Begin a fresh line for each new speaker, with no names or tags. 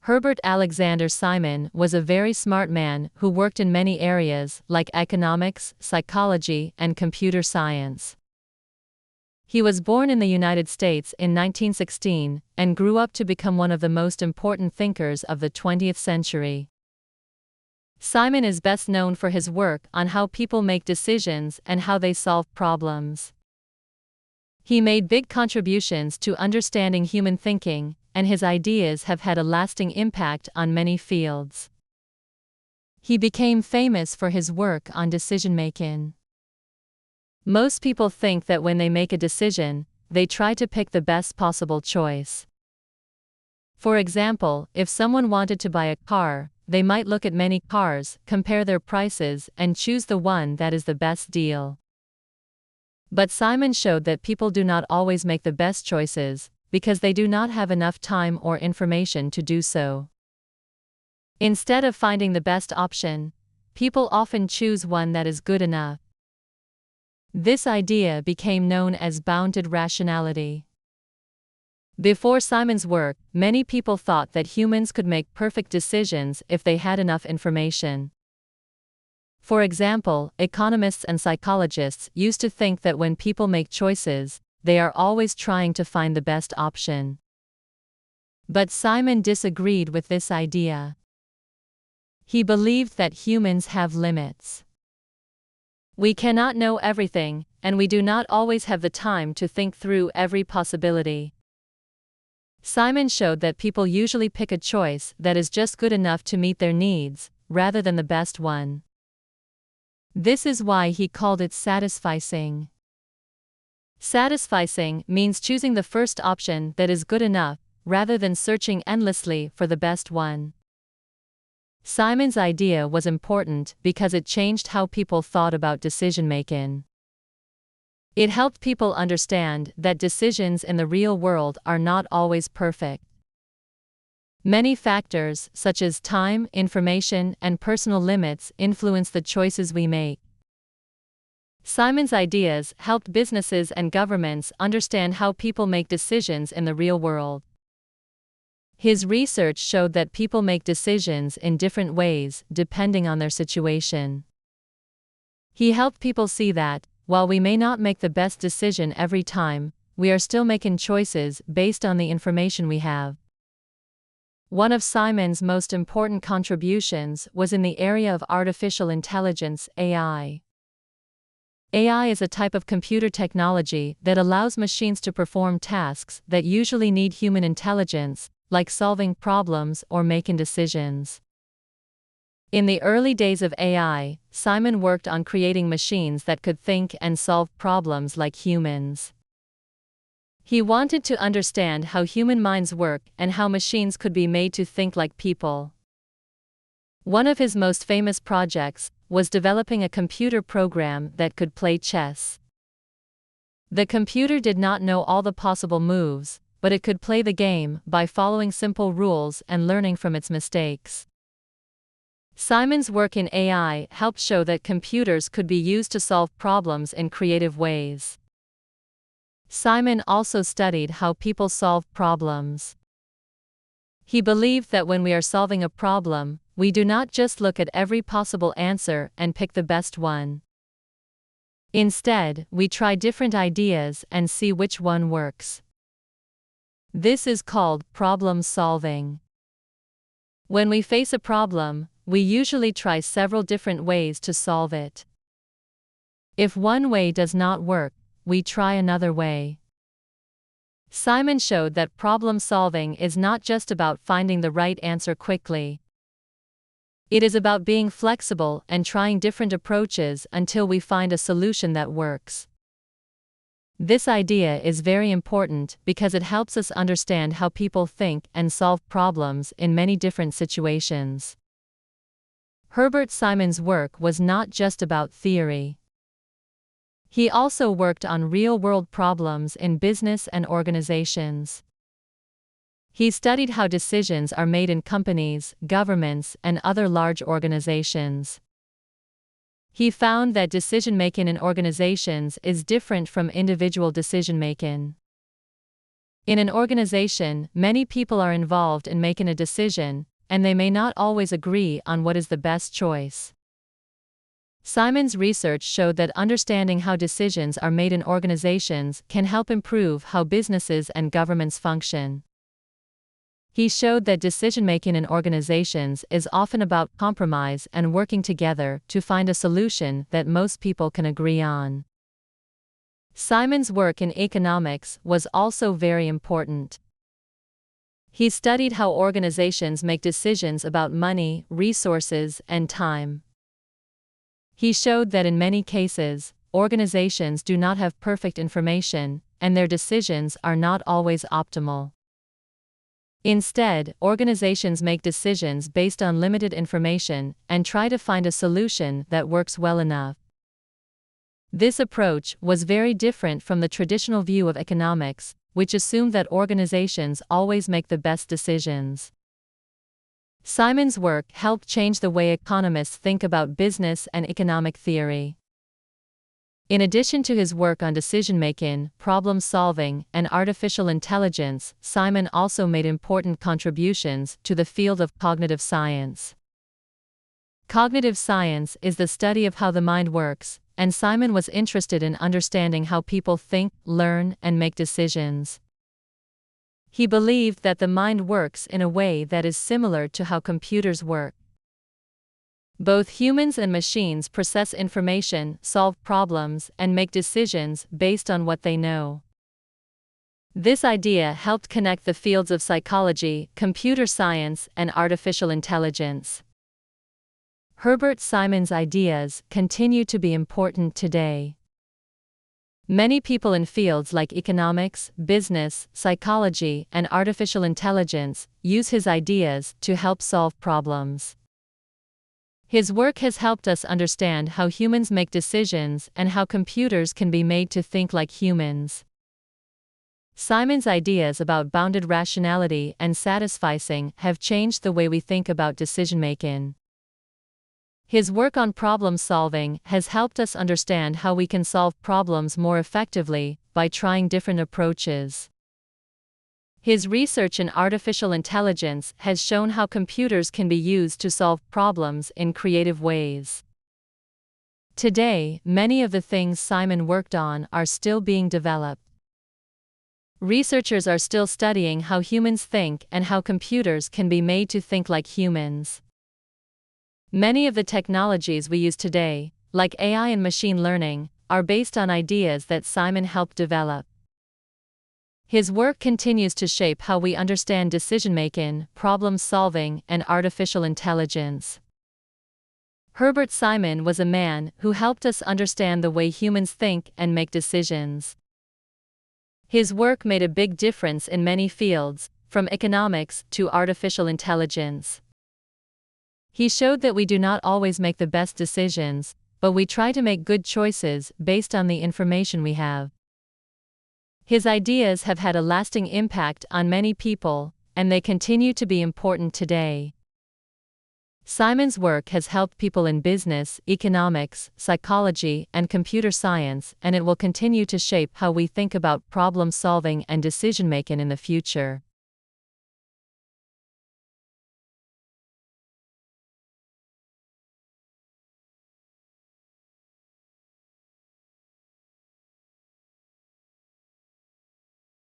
Herbert Alexander Simon was a very smart man who worked in many areas like economics, psychology, and computer science. He was born in the United States in 1916 and grew up to become one of the most important thinkers of the 20th century. Simon is best known for his work on how people make decisions and how they solve problems. He made big contributions to understanding human thinking, and his ideas have had a lasting impact on many fields. He became famous for his work on decision-making. Most people think that when they make a decision, they try to pick the best possible choice. For example, if someone wanted to buy a car, they might look at many cars, compare their prices, and choose the one that is the best deal. But Simon showed that people do not always make the best choices, because they do not have enough time or information to do so. Instead of finding the best option, people often choose one that is good enough. This idea became known as bounded rationality. Before Simon's work, many people thought that humans could make perfect decisions if they had enough information. For example, economists and psychologists used to think that when people make choices, they are always trying to find the best option. But Simon disagreed with this idea. He believed that humans have limits. We cannot know everything, and we do not always have the time to think through every possibility. Simon showed that people usually pick a choice that is just good enough to meet their needs, rather than the best one. This is why he called it satisficing. Satisficing means choosing the first option that is good enough, rather than searching endlessly for the best one. Simon's idea was important because it changed how people thought about decision-making. It helped people understand that decisions in the real world are not always perfect. Many factors, such as time, information, and personal limits, influence the choices we make. Simon's ideas helped businesses and governments understand how people make decisions in the real world. His research showed that people make decisions in different ways, depending on their situation. He helped people see that, while we may not make the best decision every time, we are still making choices based on the information we have. One of Simon's most important contributions was in the area of artificial intelligence, AI. AI is a type of computer technology that allows machines to perform tasks that usually need human intelligence, like solving problems or making decisions. In the early days of AI, Simon worked on creating machines that could think and solve problems like humans. He wanted to understand how human minds work and how machines could be made to think like people. One of his most famous projects was developing a computer program that could play chess. The computer did not know all the possible moves, but it could play the game by following simple rules and learning from its mistakes. Simon's work in AI helped show that computers could be used to solve problems in creative ways. Simon also studied how people solve problems. He believed that when we are solving a problem, we do not just look at every possible answer and pick the best one. Instead, we try different ideas and see which one works. This is called problem solving. When we face a problem, we usually try several different ways to solve it. If one way does not work, we try another way. Simon showed that problem solving is not just about finding the right answer quickly. It is about being flexible and trying different approaches until we find a solution that works. This idea is very important because it helps us understand how people think and solve problems in many different situations. Herbert Simon's work was not just about theory. He also worked on real-world problems in business and organizations. He studied how decisions are made in companies, governments, and other large organizations. He found that decision-making in organizations is different from individual decision-making. In an organization, many people are involved in making a decision, and they may not always agree on what is the best choice. Simon's research showed that understanding how decisions are made in organizations can help improve how businesses and governments function. He showed that decision-making in organizations is often about compromise and working together to find a solution that most people can agree on. Simon's work in economics was also very important. He studied how organizations make decisions about money, resources, and time. He showed that in many cases, organizations do not have perfect information, and their decisions are not always optimal. Instead, organizations make decisions based on limited information and try to find a solution that works well enough. This approach was very different from the traditional view of economics, which assumed that organizations always make the best decisions. Simon's work helped change the way economists think about business and economic theory. In addition to his work on decision-making, problem-solving, and artificial intelligence, Simon also made important contributions to the field of cognitive science. Cognitive science is the study of how the mind works, and Simon was interested in understanding how people think, learn, and make decisions. He believed that the mind works in a way that is similar to how computers work. Both humans and machines process information, solve problems, and make decisions based on what they know. This idea helped connect the fields of psychology, computer science, and artificial intelligence. Herbert Simon's ideas continue to be important today. Many people in fields like economics, business, psychology, and artificial intelligence use his ideas to help solve problems. His work has helped us understand how humans make decisions and how computers can be made to think like humans. Simon's ideas about bounded rationality and satisficing have changed the way we think about decision-making. His work on problem-solving has helped us understand how we can solve problems more effectively by trying different approaches. His research in artificial intelligence has shown how computers can be used to solve problems in creative ways. Today, many of the things Simon worked on are still being developed. Researchers are still studying how humans think and how computers can be made to think like humans. Many of the technologies we use today, like AI and machine learning, are based on ideas that Simon helped develop. His work continues to shape how we understand decision-making, problem-solving, and artificial intelligence. Herbert Simon was a man who helped us understand the way humans think and make decisions. His work made a big difference in many fields, from economics to artificial intelligence. He showed that we do not always make the best decisions, but we try to make good choices based on the information we have. His ideas have had a lasting impact on many people, and they continue to be important today. Simon's work has helped people in business, economics, psychology, and computer science, and it will continue to shape how we think about problem-solving and decision-making in the future.